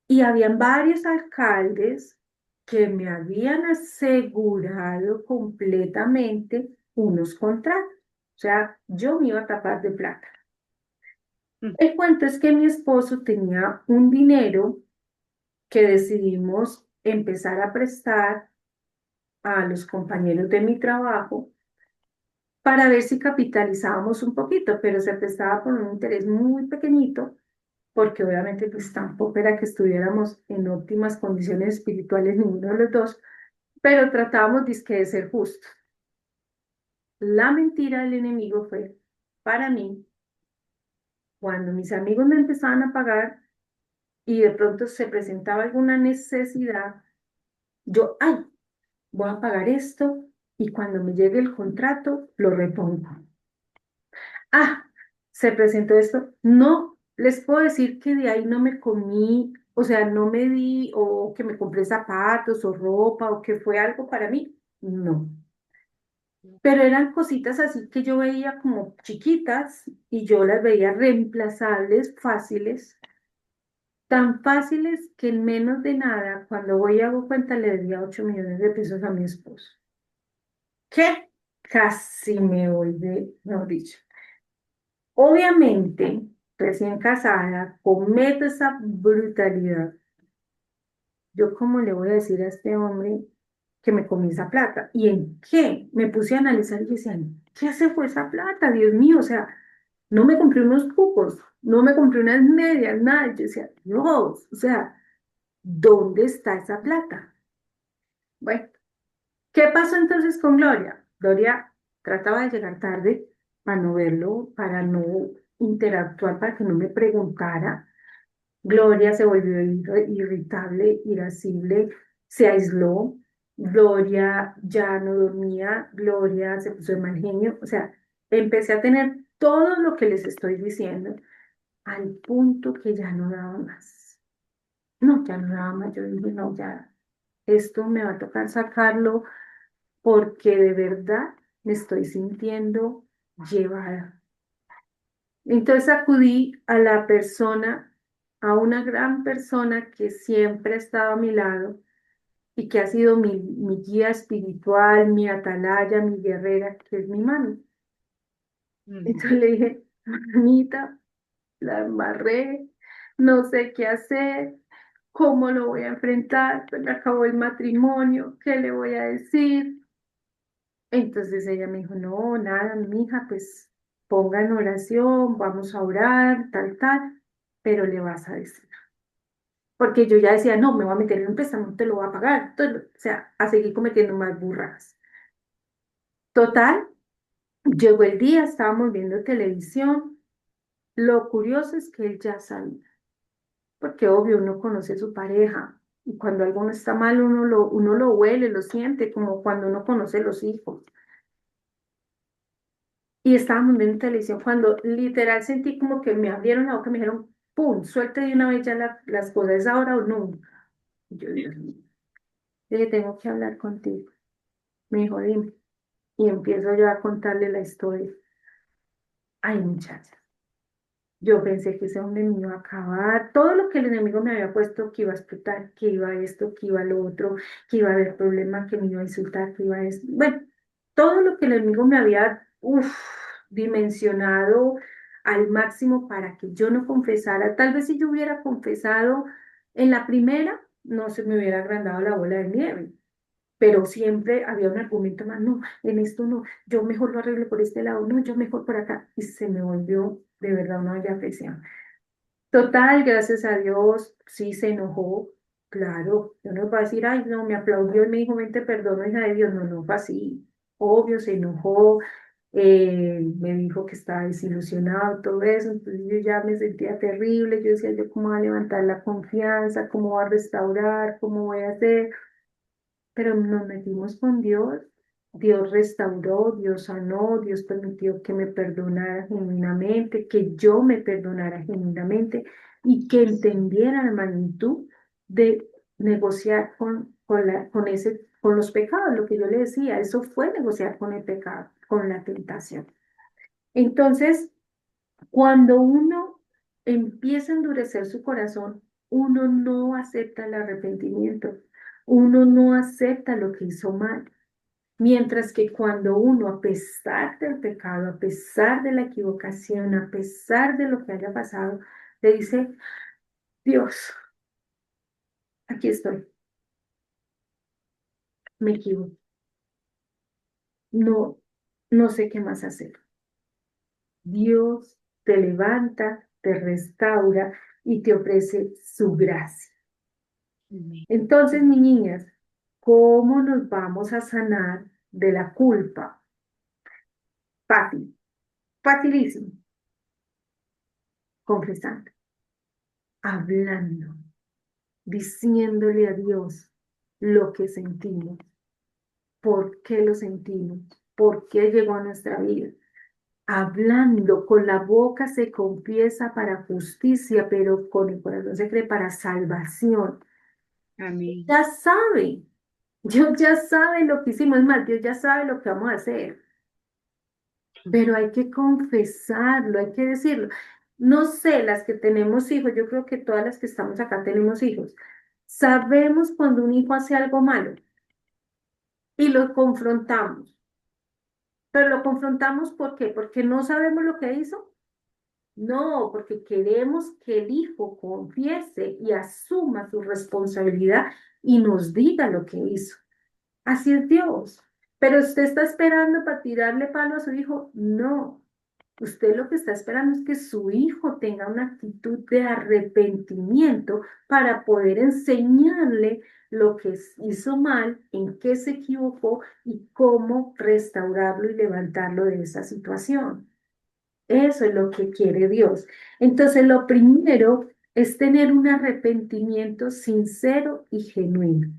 Y habían varios alcaldes que me habían asegurado completamente unos contratos. O sea, yo me iba a tapar de plata. Mm. El cuento es que mi esposo tenía un dinero que decidimos empezar a prestar a los compañeros de mi trabajo para ver si capitalizábamos un poquito, pero se prestaba por un interés muy pequeñito, porque obviamente pues tampoco era que estuviéramos en óptimas condiciones espirituales ninguno de los dos, pero tratábamos dizque de ser justos. La mentira del enemigo fue, para mí, cuando mis amigos me empezaban a pagar y de pronto se presentaba alguna necesidad, yo, ay, voy a pagar esto y cuando me llegue el contrato lo repongo. Ah, se presentó esto. No les puedo decir que de ahí no me comí, o sea, no me di o que me compré zapatos o ropa o que fue algo para mí. No. Pero eran cositas así que yo veía como chiquitas y yo las veía reemplazables, fáciles, tan fáciles que en menos de nada, cuando voy y hago cuenta, le debía 8 millones de pesos a mi esposo. ¿Qué? Casi me voy de, no dicho. Obviamente, recién casada, cometo esa brutalidad. Yo, ¿cómo le voy a decir a este hombre que me comí esa plata? ¿Y en qué? Me puse a analizar y decía, ¿qué se fue esa plata? Dios mío, o sea, no me compré unos cucos, no me compré unas medias, nada. Yo decía, Dios, o sea, ¿dónde está esa plata? Bueno, ¿qué pasó entonces con Gloria? Gloria trataba de llegar tarde para no verlo, para no interactuar, para que no me preguntara. Gloria se volvió irritable, irascible, se aisló. Gloria ya no dormía, Gloria se puso de mal genio. O sea, empecé a tener todo lo que les estoy diciendo al punto que ya no daba más. No, ya no daba más. Yo dije, no, ya, esto me va a tocar sacarlo porque de verdad me estoy sintiendo llevada. Entonces acudí a la persona a una gran persona que siempre ha estado a mi lado y que ha sido mi guía espiritual, mi atalaya, mi guerrera, que es mi mami. Mm. Entonces le dije, mamita, la embarré, no sé qué hacer, cómo lo voy a enfrentar, se me acabó el matrimonio, ¿qué le voy a decir? Entonces ella me dijo, no, nada, mi hija, pues ponga en oración, vamos a orar, tal, tal, pero le vas a decir. Porque yo ya decía, no, me voy a meter en un préstamo, no te lo voy a pagar. Entonces, o sea, a seguir cometiendo más burradas. Total, llegó el día, estábamos viendo televisión. Lo curioso es que él ya sabía, porque obvio uno conoce a su pareja y cuando algo no está mal uno lo huele, lo siente, como cuando uno conoce los hijos. Y estábamos viendo televisión cuando literal sentí como que me abrieron la boca y me dijeron, ¡pum! Suelte de una vez ya las cosas, ¿es ahora o no? Y yo, Dios mío, dije, tengo que hablar contigo. Me dijo, dime. Y empiezo yo a contarle la historia. Ay, muchacha. Yo pensé que ese hombre me iba a acabar. Todo lo que el enemigo me había puesto, que iba a explotar, que iba esto, que iba lo otro, que iba a haber problemas, que me iba a insultar, que iba a esto. Bueno, todo lo que el enemigo me había dimensionado al máximo para que yo no confesara. Tal vez si yo hubiera confesado en la primera, no se me hubiera agrandado la bola de nieve. Pero siempre había un argumento más, no, en esto no, yo mejor lo arreglo por este lado, no, yo mejor por acá, y se me volvió de verdad una olla presión. Total, gracias a Dios, sí se enojó, claro, yo no voy a decir, ay, no, me aplaudió y me dijo, mente, perdón, hija de Dios, no, no fue así, obvio, se enojó, me dijo que estaba desilusionado, todo eso, entonces yo ya me sentía terrible, yo decía, yo cómo voy a levantar la confianza, cómo voy a restaurar, cómo voy a hacer, pero nos metimos con Dios. Dios restauró, Dios sanó, Dios permitió que me perdonara genuinamente, que yo me perdonara genuinamente y que entendiera la magnitud de negociar con los pecados, lo que yo le decía, eso fue negociar con el pecado, con la tentación. Entonces, cuando uno empieza a endurecer su corazón, uno no acepta el arrepentimiento, uno no acepta lo que hizo mal. Mientras que cuando uno, a pesar del pecado, a pesar de la equivocación, a pesar de lo que haya pasado, le dice, Dios, aquí estoy, me equivoco, no, no sé qué más hacer. Dios te levanta, te restaura y te ofrece su gracia. Amén. Entonces, mis niñas, ¿cómo nos vamos a sanar de la culpa? Fácil, facilísimo, confesando, hablando, diciéndole a Dios lo que sentimos, por qué lo sentimos, por qué llegó a nuestra vida. Hablando con la boca se confiesa para justicia, pero con el corazón se cree para salvación. Amén. Ya sabe, Dios ya sabe lo que hicimos, es más, Dios ya sabe lo que vamos a hacer. Pero hay que confesarlo, hay que decirlo. No sé, las que tenemos hijos, yo creo que todas las que estamos acá tenemos hijos. Sabemos cuando un hijo hace algo malo y lo confrontamos. Pero lo confrontamos ¿por qué? Porque no sabemos lo que hizo. No, porque queremos que el hijo confiese y asuma su responsabilidad y nos diga lo que hizo. Así es Dios. Pero usted está esperando para tirarle palo a su hijo. No. Usted lo que está esperando es que su hijo tenga una actitud de arrepentimiento para poder enseñarle lo que hizo mal, en qué se equivocó y cómo restaurarlo y levantarlo de esa situación. Eso es lo que quiere Dios. Entonces, lo primero es tener un arrepentimiento sincero y genuino.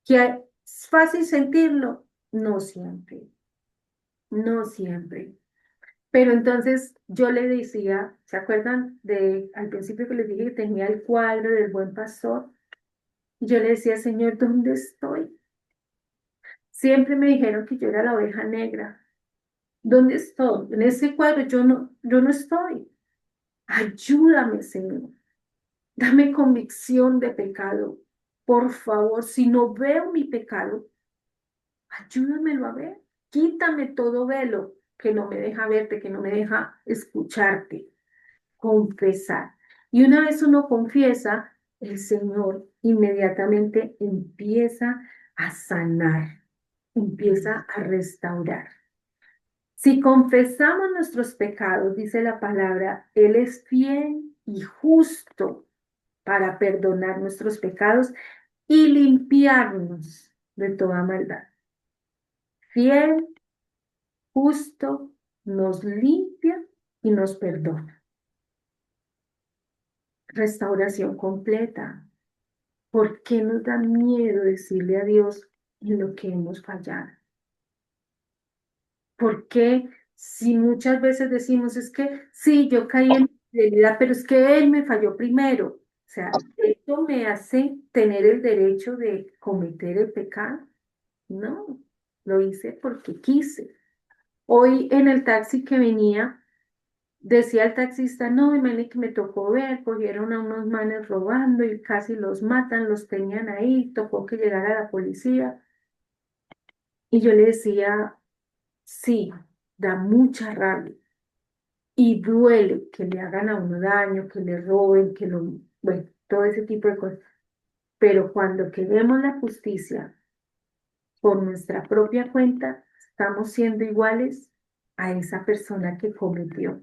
¿Que es fácil sentirlo? No siempre, no siempre. Pero entonces yo le decía, ¿se acuerdan de al principio que les dije que tenía el cuadro del buen pastor? Yo le decía, Señor, ¿dónde estoy? Siempre me dijeron que yo era la oveja negra. ¿Dónde estoy? En ese cuadro yo no estoy. Ayúdame, Señor. Dame convicción de pecado. Por favor, si no veo mi pecado, ayúdamelo a ver. Quítame todo velo que no me deja verte, que no me deja escucharte. Confesar. Y una vez uno confiesa, el Señor inmediatamente empieza a sanar, empieza a restaurar. Si confesamos nuestros pecados, dice la palabra, Él es fiel y justo para perdonar nuestros pecados y limpiarnos de toda maldad. Fiel, justo, nos limpia y nos perdona. Restauración completa. ¿Por qué nos da miedo decirle a Dios en lo que hemos fallado? ¿Por qué si muchas veces decimos es que sí, yo caí en infidelidad, pero es que Él me falló primero? O sea, ¿esto me hace tener el derecho de cometer el pecado? No, lo hice porque quise. Hoy en el taxi que venía, decía el taxista, no, imagínate que me tocó ver, cogieron a unos manes robando y casi los matan, los tenían ahí, tocó que llegara la policía. Y yo le decía, sí, da mucha rabia y duele que le hagan a uno daño, que le roben, bueno, todo ese tipo de cosas. Pero cuando queremos la justicia por nuestra propia cuenta, estamos siendo iguales a esa persona que cometió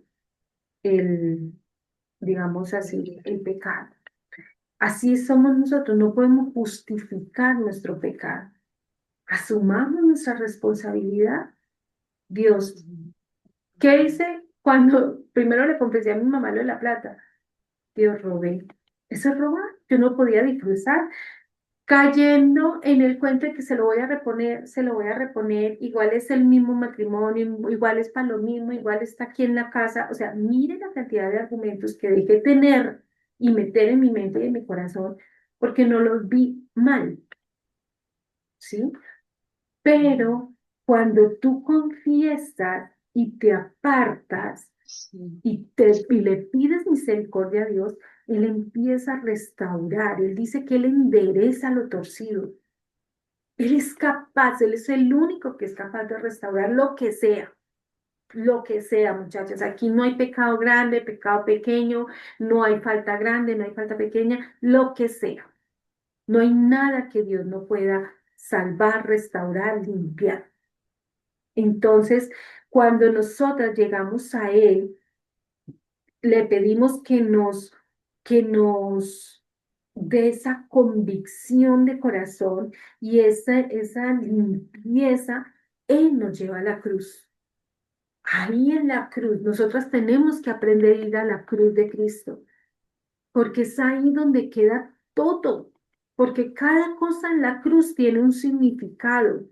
el, digamos así, el pecado. Así somos nosotros, no podemos justificar nuestro pecado. Asumamos nuestra responsabilidad. Dios, ¿qué hice cuando primero le confesé a mi mamá lo de la plata? Dios, robé. Eso es robar. Yo no podía disfrutar. Cayendo en el cuento de que se lo voy a reponer, se lo voy a reponer, igual es el mismo matrimonio, igual es para lo mismo, igual está aquí en la casa. O sea, mire la cantidad de argumentos que dejé tener y meter en mi mente y en mi corazón, porque no los vi mal, ¿sí? Pero cuando tú confiesas y te apartas Sí. y le pides misericordia a Dios, Él empieza a restaurar. Él dice que Él endereza lo torcido. Él es capaz, Él es el único que es capaz de restaurar lo que sea, muchachos. Aquí no hay pecado grande, pecado pequeño, no hay falta grande, no hay falta pequeña, lo que sea. No hay nada que Dios no pueda salvar, restaurar, limpiar. Entonces, cuando nosotras llegamos a Él, le pedimos que nos dé esa convicción de corazón y esa limpieza, Él nos lleva a la cruz. Ahí en la cruz, nosotras tenemos que aprender a ir a la cruz de Cristo porque es ahí donde queda todo, porque cada cosa en la cruz tiene un significado.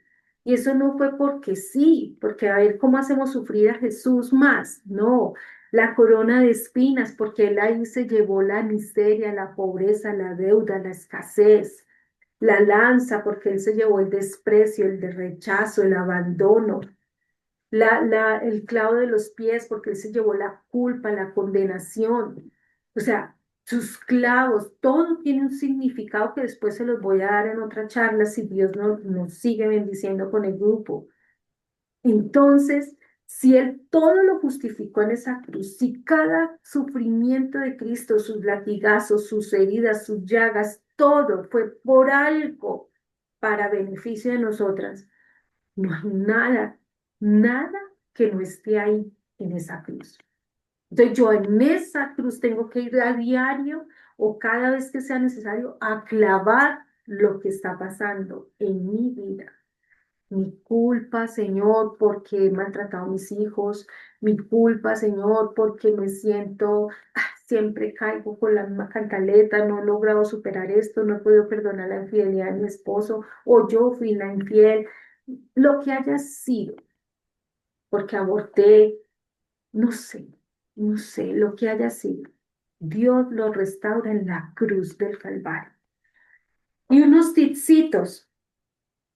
Y eso no fue porque sí, porque a ver cómo hacemos sufrir a Jesús más. No, la corona de espinas, porque él ahí se llevó la miseria, la pobreza, la deuda, la escasez. La lanza, porque él se llevó el desprecio, el de rechazo, el abandono. El clavo de los pies, porque él se llevó la culpa, la condenación. O sea, sus clavos, todo tiene un significado que después se los voy a dar en otra charla si Dios nos sigue bendiciendo con el grupo. Entonces, si Él todo lo justificó en esa cruz, si cada sufrimiento de Cristo, sus latigazos, sus heridas, sus llagas, todo fue por algo para beneficio de nosotras, no hay nada, nada que no esté ahí en esa cruz. Entonces yo en esa cruz tengo que ir a diario o cada vez que sea necesario a clavar lo que está pasando en mi vida. Mi culpa, Señor, porque he maltratado a mis hijos. Mi culpa, Señor, porque me siento, siempre caigo con la misma cantaleta, no he logrado superar esto, no he podido perdonar la infidelidad de mi esposo o yo fui la infiel. Lo que haya sido, porque aborté, no sé, no sé, lo que haya sido. Dios lo restaura en la cruz del Calvario. Y unos tipsitos,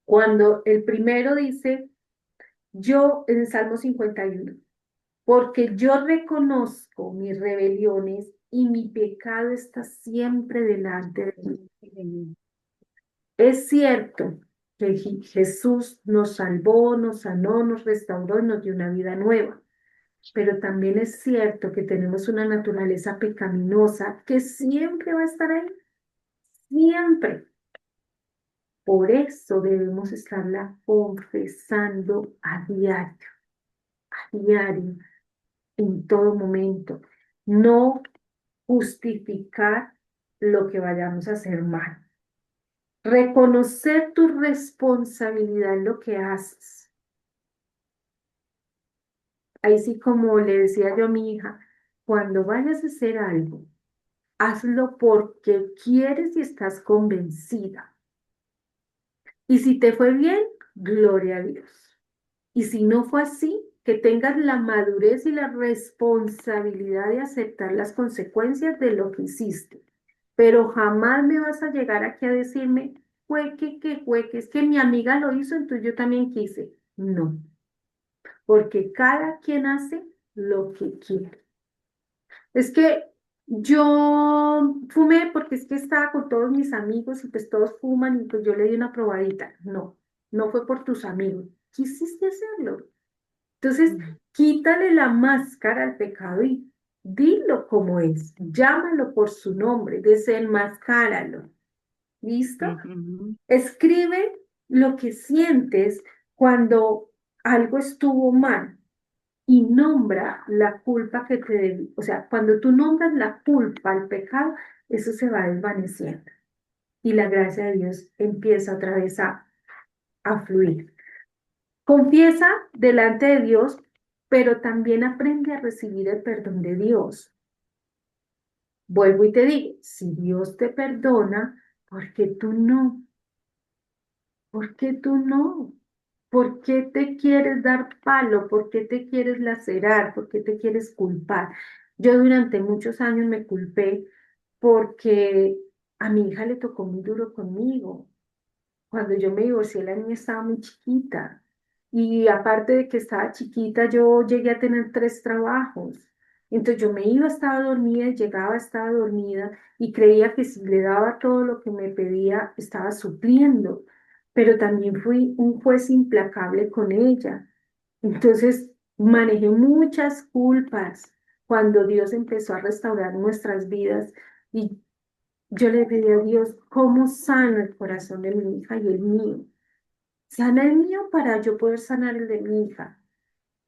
cuando el primero dice, yo en Salmo 51, porque yo reconozco mis rebeliones y mi pecado está siempre delante de mí. Amén. Es cierto que Jesús nos salvó, nos sanó, nos restauró y nos dio una vida nueva, pero también es cierto que tenemos una naturaleza pecaminosa que siempre va a estar ahí, siempre. Por eso debemos estarla confesando a diario, en todo momento. No justificar lo que vayamos a hacer mal. Reconocer tu responsabilidad en lo que haces. Ahí sí, como le decía yo a mi hija, cuando vayas a hacer algo, hazlo porque quieres y estás convencida. Y si te fue bien, gloria a Dios. Y si no fue así, que tengas la madurez y la responsabilidad de aceptar las consecuencias de lo que hiciste. Pero jamás me vas a llegar aquí a decirme, fue que es que mi amiga lo hizo, entonces yo también quise. No, porque cada quien hace lo que quiere. Es que yo fumé porque es que estaba con todos mis amigos y pues todos fuman y pues yo le di una probadita. No, no fue por tus amigos. Quisiste hacerlo. Entonces, Mm, quítale la máscara al pecado y dilo como es. Llámalo por su nombre, desenmascáralo. ¿Listo? ujú, Escribe lo que sientes cuando algo estuvo mal y nombra la culpa que te debe. O sea, cuando tú nombras la culpa al pecado, eso se va desvaneciendo y la gracia de Dios empieza otra vez a fluir. Confiesa delante de Dios, pero también aprende a recibir el perdón de Dios. Vuelvo y te digo, si Dios te perdona, ¿por qué tú no? ¿Por qué tú no? ¿Por qué te quieres dar palo? ¿Por qué te quieres lacerar? ¿Por qué te quieres culpar? Yo durante muchos años me culpé porque a mi hija le tocó muy duro conmigo. Cuando yo me divorcié, la niña estaba muy chiquita. Y aparte de que estaba chiquita, yo llegué a tener 3 trabajos. Entonces yo me iba, estaba dormida, y llegaba, estaba dormida y creía que si le daba todo lo que me pedía, estaba supliendo. Pero también fui un juez implacable con ella. Entonces manejé muchas culpas cuando Dios empezó a restaurar nuestras vidas y yo le pedí a Dios, ¿cómo sano el corazón de mi hija y el mío? Sana el mío para yo poder sanar el de mi hija.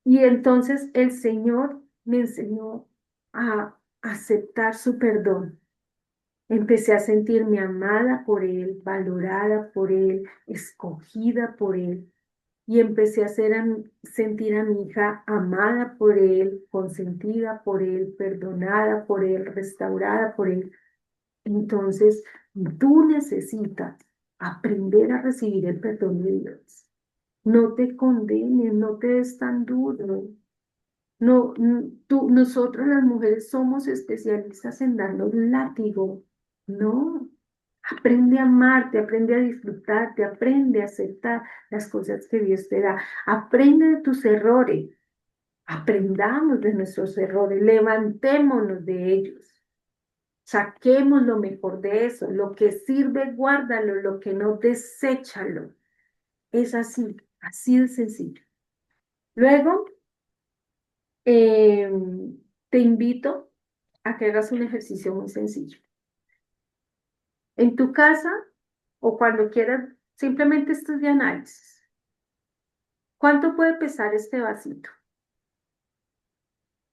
Y entonces el Señor me enseñó a aceptar su perdón. Empecé a sentirme amada por Él, valorada por Él, escogida por Él. Y empecé a sentir a mi hija amada por Él, consentida por Él, perdonada por Él, restaurada por Él. Entonces, tú necesitas aprender a recibir el perdón de Dios. No te condenes, no te des tan duro. No, nosotros las mujeres somos especialistas en darnos látigo. No, aprende a amarte, aprende a disfrutarte, aprende a aceptar las cosas que Dios te da. Aprende de tus errores. Aprendamos de nuestros errores, levantémonos de ellos. Saquemos lo mejor de eso. Lo que sirve, guárdalo. Lo que no, deséchalo. Es así, así de sencillo. Luego, eh, te invito a que hagas un ejercicio muy sencillo. En tu casa o cuando quieras, simplemente estos de análisis. ¿Cuánto puede pesar este vasito?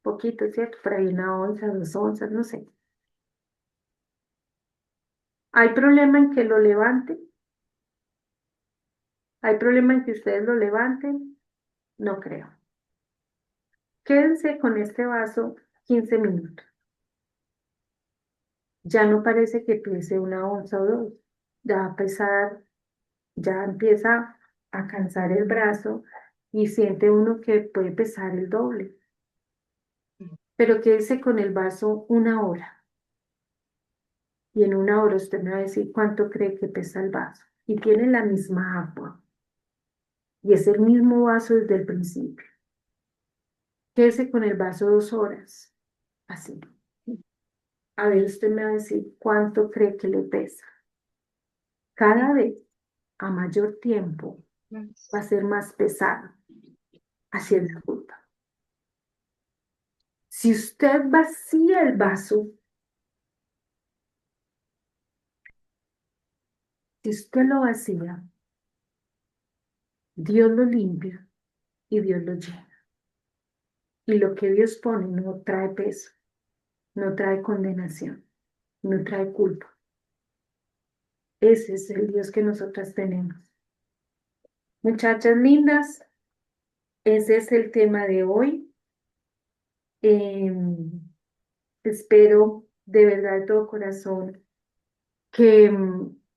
Poquito, ¿cierto? Por ahí 1 onza, 2 onzas, no sé. ¿Hay problema en que lo levante? ¿Hay problema en que ustedes lo levanten? No creo. Quédense con este vaso 15 minutos. Ya no parece que pese 1 onza o 2. Ya va a pesar, ya empieza a cansar el brazo y siente uno que puede pesar el doble. Pero quédese con el vaso 1 hora. Y en 1 hora usted me va a decir cuánto cree que pesa el vaso. Y tiene la misma agua. Y es el mismo vaso desde el principio. Quédese con el vaso 2 horas. Así. A ver, usted me va a decir cuánto cree que le pesa. Cada vez, a mayor tiempo, va a ser más pesado. Así es la culpa. Si usted vacía el vaso, si usted lo vacía, Dios lo limpia y Dios lo llena. Y lo que Dios pone no trae peso, no trae condenación, no trae culpa. Ese es el Dios que nosotras tenemos. Muchachas lindas, ese es el tema de hoy. Espero de verdad de todo corazón que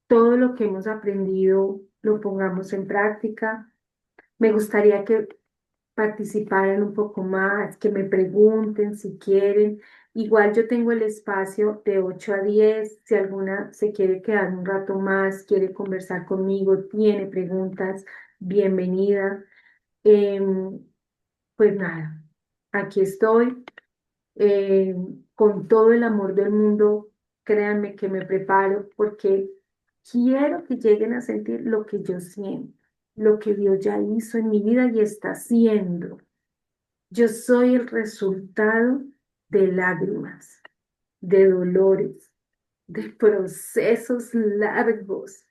todo lo que hemos aprendido lo pongamos en práctica. Me gustaría que participaran un poco más, que me pregunten si quieren. Igual yo tengo el espacio de 8 a 10. Si alguna se quiere quedar un rato más, quiere conversar conmigo, tiene preguntas, bienvenida. Em, pues nada, aquí estoy eh, con todo el amor del mundo. Créanme que me preparo porque quiero que lleguen a sentir lo que yo siento, lo que Dios ya hizo en mi vida y está haciendo. Yo soy el resultado de lágrimas, de dolores, de procesos largos,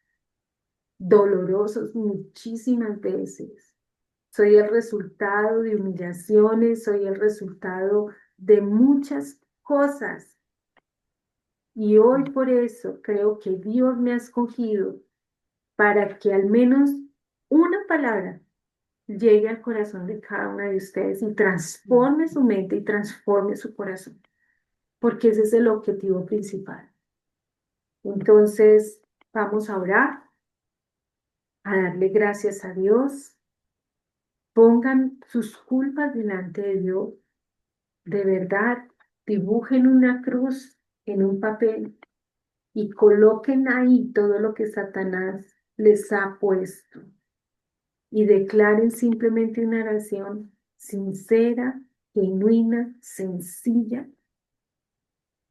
dolorosos muchísimas veces. Soy el resultado de humillaciones, soy el resultado de muchas cosas. Y hoy por eso creo que Dios me ha escogido para que al menos una palabra llegue al corazón de cada una de ustedes y transforme su mente y transforme su corazón, porque ese es el objetivo principal. Entonces, vamos a orar, a darle gracias a Dios. Pongan sus culpas delante de Dios. De verdad, dibujen una cruz en un papel y coloquen ahí todo lo que Satanás les ha puesto y declaren simplemente una oración sincera, genuina, sencilla,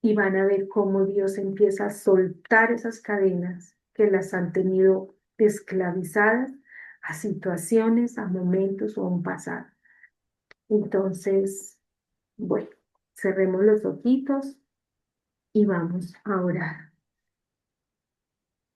y van a ver cómo Dios empieza a soltar esas cadenas que las han tenido esclavizadas a situaciones, a momentos o a un pasado. Entonces, bueno, cerremos los ojitos y vamos a orar.